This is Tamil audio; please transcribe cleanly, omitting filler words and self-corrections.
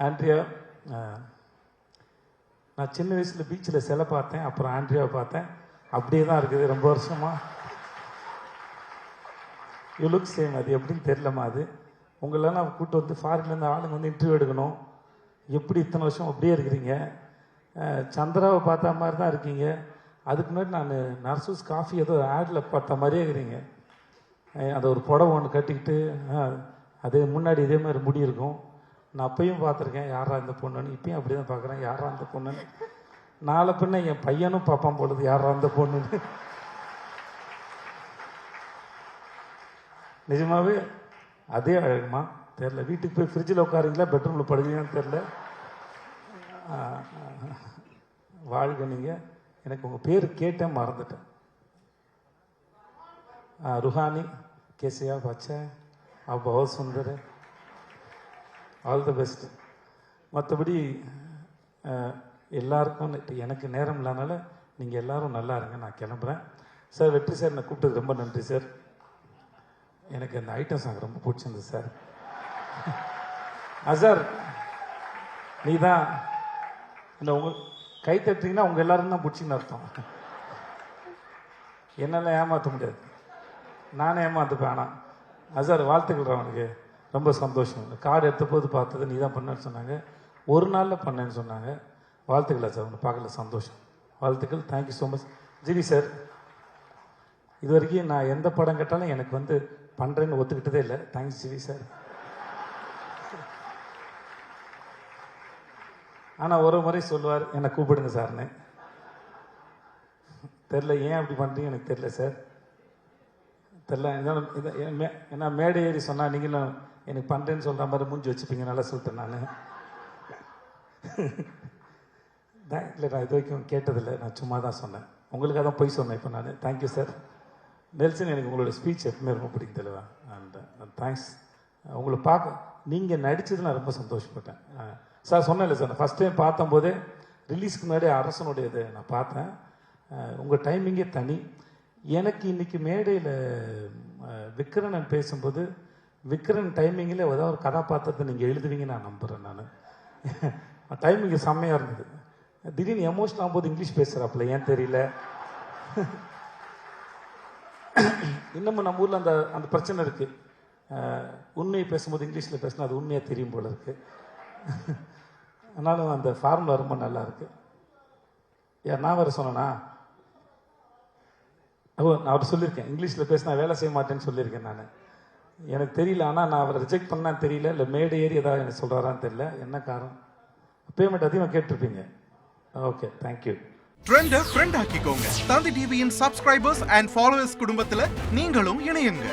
ஆண்ட்ரியா, நான் சின்ன வயசில் பீச்சில் சிலை பார்த்தேன், அப்புறம் ஆண்ட்ரியாவை பார்த்தேன். அப்படியே தான் இருக்குது ரொம்ப வருஷமாக. You look same. அது எப்படின்னு தெரிலமா. அது உங்களெல்லாம் கூப்பிட்டு வந்து ஃபாரின்லேருந்து ஆளுங்க வந்து இன்டர்வியூ எடுக்கணும். எப்படி இத்தனை வருஷம் அப்படியே இருக்கிறீங்க? சந்திராவை பார்த்த மாதிரி தான் இருக்கீங்க. அதுக்கு முன்னாடி நான் நர்சூஸ் காஃபி ஏதோ ஆடில் பார்த்த மாதிரியே இருக்கிறீங்க. அதை ஒரு புடவை ஒன்று கட்டிக்கிட்டு, அது முன்னாடி இதே மாதிரி முடி இருக்கும். நான் அப்பையும் பார்த்துருக்கேன் யாரா இந்த பொண்ணுன்னு. இப்பயும் அப்படி தான் பார்க்குறேன் யாரா இந்த பொண்ணுன்னு. நாளை பின்ன என் பையனும் பார்ப்பான் பொழுது யாரா இந்த பொண்ணுன்னு. நிஜமாவே அதே அழகுமா தெரில. வீட்டுக்கு போய் ஃப்ரிட்ஜில் உட்காருங்களா பெட்ரூமில் படுவீங்கன்னு தெரில. வாழ்க நீங்கள். எனக்கு உங்கள் பேர் கேட்டேன் மறந்துட்டேன். रूहानी कैसे आप? अच्छा है, आप बहुत सुंदर है, ஆல் தி பெஸ்ட். மற்றபடி எல்லாருக்கும் எனக்கு நேரம் இல்லாதனால நீங்கள் எல்லோரும் நல்லா இருங்க. நான் கிளம்புறேன் சார். வெற்றி சார் என்னை கூப்பிட்டது ரொம்ப நன்றி சார். எனக்கு அந்த ஐட்டம் சாங் ரொம்ப பிடிச்சிருந்தது சார். சார் நீ தான் இந்த உங்கள் கை தட்டிங்கன்னா உங்கள் எல்லாரும் தான் பிடிச்சின்னு அர்த்தம். என்னால் ஏமாற்ற முடியாது, நானே ஏமாத்துப்பேன். ஆனால் சார் வாழ்த்துக்கள். அவனுக்கு ரொம்ப சந்தோஷம். கார்டு எடுத்த போது பார்த்தது நீ தான் பண்ணேன்னு சொன்னாங்க. ஒரு நாளில் பண்ணேன்னு சொன்னாங்க. வாழ்த்துக்கள் சார். அவனை பார்க்கல சந்தோஷம். வாழ்த்துக்கள். Thank you so much. GV sir, இது வரைக்கும் நான் எந்த படம் கேட்டாலும் எனக்கு வந்து பண்ணுறேன்னு ஒத்துக்கிட்டதே இல்லை. Thanks GV sir. ஆனால் ஒரு முறை சொல்லுவார் என்னை கூப்பிடுங்க சார்னு. தெரில ஏன் அப்படி பண்ணுறீங்க எனக்கு தெரில சார். தெரில. ஏன்னா மேடை ஏறி சொன்னால் நீங்களும் எனக்கு பண்ணுறேன்னு சொல்கிற மாதிரி மூஞ்சி வச்சுப்பீங்க. நல்லா சொல்லிட்டேன் நான். இல்லை நான் இது வரைக்கும் கேட்டதில்லை. நான் சும்மா தான் சொன்னேன். உங்களுக்காக தான் போய் சொன்னேன் இப்போ நான். Thank you sir. நெல்சன், எனக்கு உங்களோட ஸ்பீச் எப்பவுமே ரொம்ப பிடிக்கும் தெளிவா. And thanks. உங்களை பார்க்க நீங்கள் நடித்தது நான் ரொம்ப சந்தோஷப்பட்டேன் சார். சொன்னேன்ல சார், நான் ஃபஸ்ட் டைம் பார்த்தம்போதே ரிலீஸ்க்கு முன்னாடி அரசனுடைய இதை நான் பார்த்தேன். உங்கள் டைமிங்கே தனி. எனக்கு இன்றைக்கி மேடையில் விக்ரன் பேசும்போது விக்ரன் டைமிங்கில் ஏதாவது ஒரு கதாபாத்திரத்தை நீங்கள் எழுதுவீங்கன்னு நான் நம்புகிறேன். நான் டைமிங்கு செம்மையாக இருந்தது. திடீர்னு எமோஷனல் ஆகும்போது இங்கிலீஷ் பேசுகிறாப்புல ஏன் தெரியல. இன்னமும் நம்ம ஊரில் அந்த அந்த பிரச்சனை இருக்குது. உண்மையை பேசும்போது இங்கிலீஷில் பேசினா அது உண்மையாக தெரியும் போல இருக்குது. ஆனாலும் அந்த ஃபார்முலா ரொம்ப நல்லா இருக்குது. நான் வேறு சொன்னேன்னா, நான் அவர் சொல்லியிருக்கேன் இங்கிலீஷில் பேசினா வேலை செய்ய மாட்டேன்னு சொல்லியிருக்கேன் நான். எனக்கு தெரியல. ஆனால் நான் அவரை ரிஜெக்ட் பண்ணான்னு தெரியல, இல்லை மேடை ஏறி ஏதாவது எனக்கு சொல்கிறாரான்னு தெரியல. என்ன காரணம்? பேமெண்ட் அதிகமாக கேட்டிருப்பீங்க. Okay, thank you. ட்ரெண்டை ஃப்ரெண்ட் ஆக்கிக்கோங்க. தந்தி டிவியின் சப்ஸ்கிரைபர்ஸ் அண்ட் ஃபாலோவர்ஸ் குடும்பத்தில் நீங்களும் இணையுங்க.